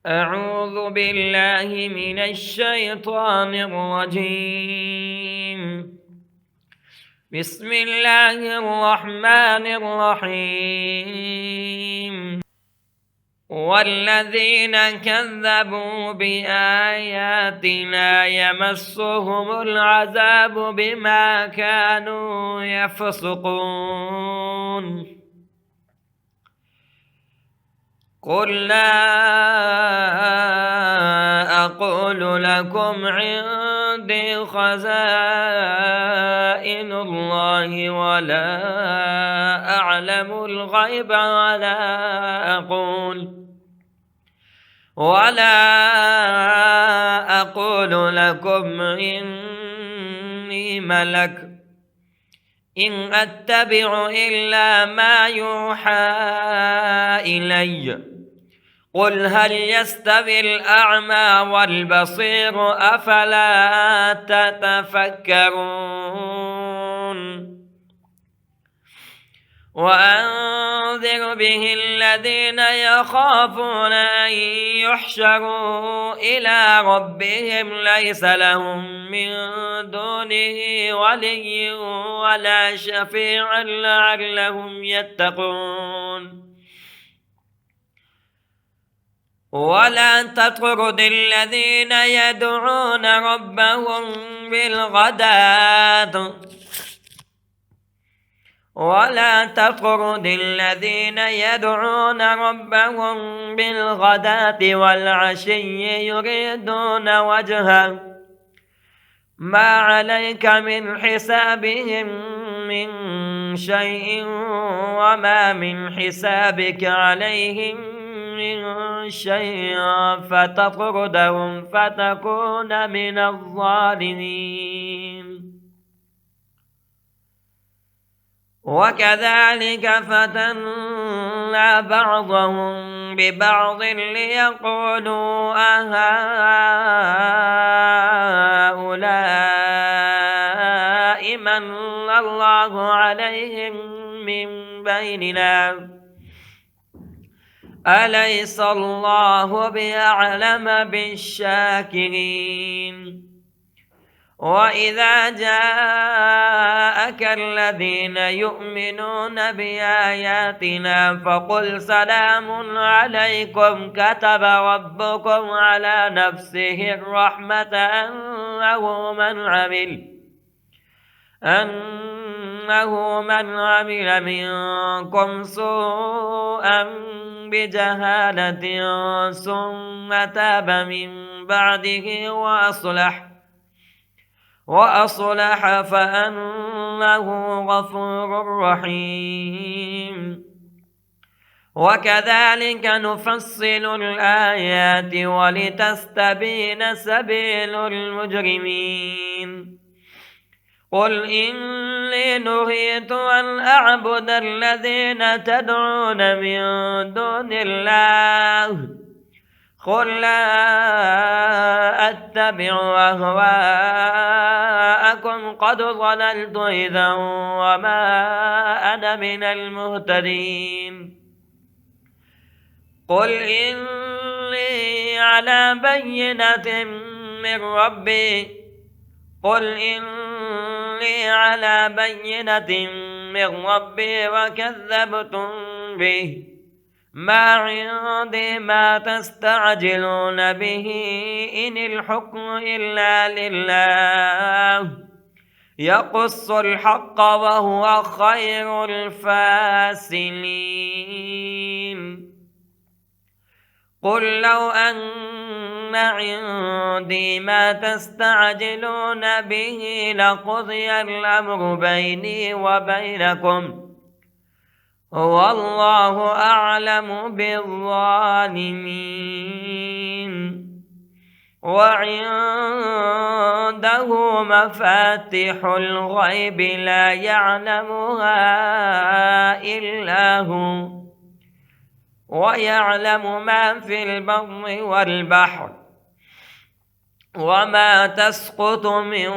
أعوذ بالله من الشيطان الرجيم. بسم الله الرحمن الرحيم. والذين كذبوا بآياتنا يمسهم العذاب بما كانوا يفسقون. قل لا أقول لكم عندي خزائن الله ولا أعلم الغيب ولا أقول لكم إني ملك إن أتبع إلا ما يوحى إلي. قل هل يستوي الأعمى والبصير أفلا تتفكرون. وأنذر به الذين يخافون أن يحشروا إلى ربهم ليس لهم من دونه ولي ولا شفيع لعلهم يتقون. ولا تطرد الذين يدعون ربهم بالغداة والعشي يريدون وجهه ما عليك من حسابهم من شيء وما من حسابك عليهم من شيء فتطردهم فتكون من الظالمين. وكذلك فتنا بعضهم ببعض ليقولوا أهؤلاء من الله عليهم من بيننا أليس الله بأعلم بالشاكرين. وإذا جاءك الذين يؤمنون بآياتنا فقل سلام عليكم كتب ربكم على نفسه الرحمة أنه من عمل منكم سوءا بجهالة ثم تاب من بعده وأصلح فأنه غفور رحيم. وكذلك نفصل الآيات ولتستبين سبيل المجرمين. قل إني نهيت أن أعبد الذين تدعون من دون الله قل لا أتبع أهواءكم قد ضللت إذا وما أنا من المهتدين. قل إني على بينة من ربي وكذبتم به ما عندي ما تستعجلون به إن الحكم إلا لله يقص الحق وهو خير الفاصلين. قل لو أن عندي ما تستعجلون به لقضي الأمر بيني وبينكم والله أعلم بالظالمين. وعنده مفاتيح الغيب لا يعلمها إلا هو ويعلم ما في البر والبحر وما تسقط من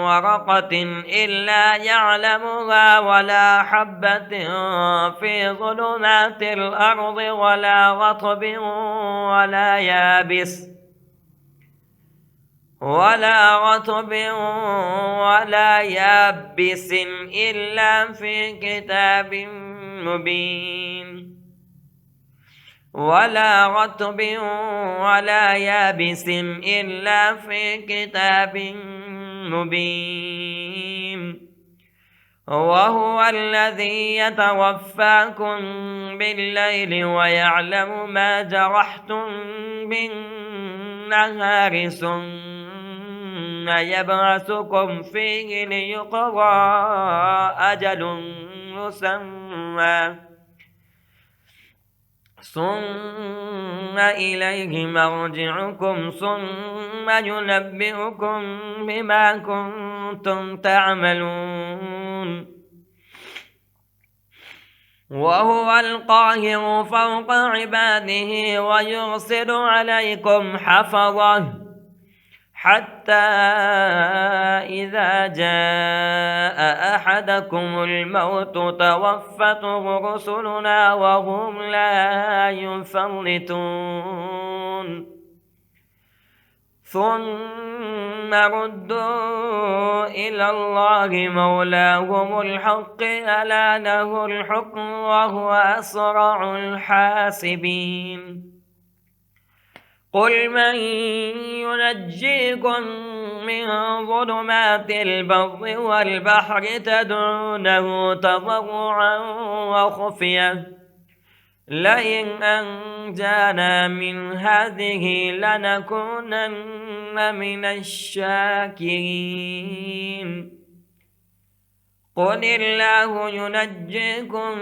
ورقة إلا يعلمها ولا حبة في ظلمات الأرض ولا رطب ولا يابس إلا في كتاب مبين ولا رطب ولا يابس إلا في كتاب مبين وهو الذي يتوفاكم بالليل ويعلم ما جرحتم بالنهار ثم يبعثكم فيه ليقضى أجل مسمى ثم إليه مرجعكم ثم ينبئكم بما كنتم تعملون وهو القاهر فوق عباده ويرسل عليكم حفظه حتى إذا جاء أحدكم الموت توفته رسلنا وهم لا يفرطون ثم ردوا إلى الله مولاهم الحق ألا له الحكم وهو أسرع الحاسبين قل من ينجيكم من ظلمات البر والبحر تدعونه تضرعا وخفية لئن أنجانا من هذه لنكونن من الشاكرين قل الله ينجيكم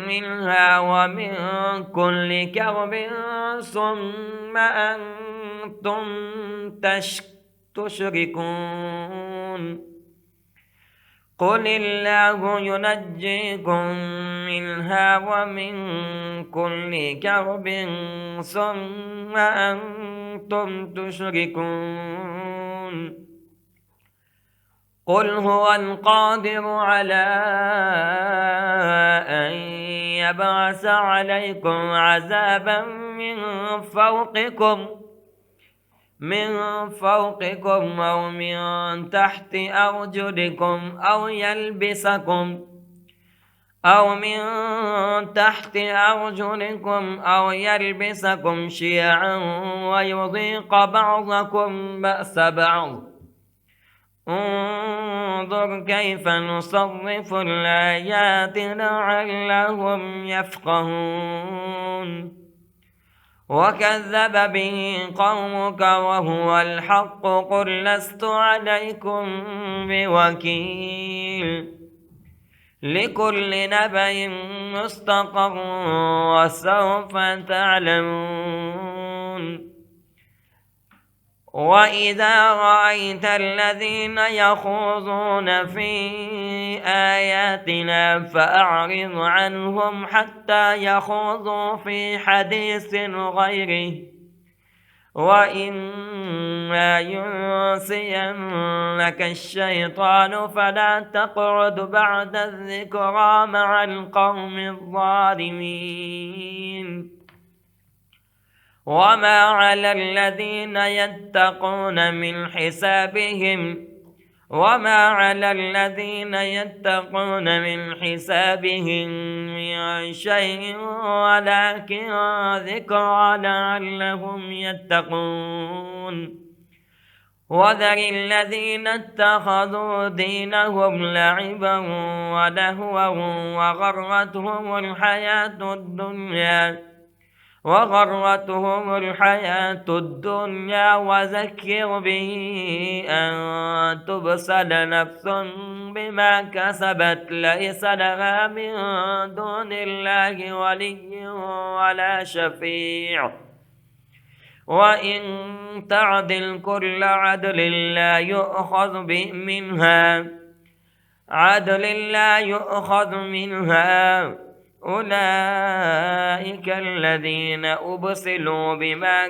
منها ومن كل كرب ثم أنتم تشركون قل الله ينجيكم منها ومن كل كرب ثم أنتم تشركون قل هو القادر على أن يبعث عليكم عذابا من فوقكم أو من تحت أرجلكم أو يلبسكم شيعا ويذيق بعضكم بأس بعض انظر كيف نصرف الآيات لعلهم يفقهون وكذب به قومك وهو الحق قل لست عليكم بوكيل لكل نبأ مستقر وسوف تعلمون وإذا رأيت الذين يخوضون في آياتنا فأعرض عنهم حتى يخوضوا في حديث غيره وإما ينسينك الشيطان فلا تقعد بعد الذكرى مع القوم الظالمين وما على الذين يتقون من حسابهم من شيء ولكن ذكرى لعلهم يتقون وذر الذين اتخذوا دينهم لعبا ولهوا وغرتهم الحياة الدنيا وذكر به أن تبسل نفس بما كسبت ليس لها من دون الله ولي ولا شفيع وإن تعدل كل عدل لا يؤخذ منها أولئك الذين أبسلوا بما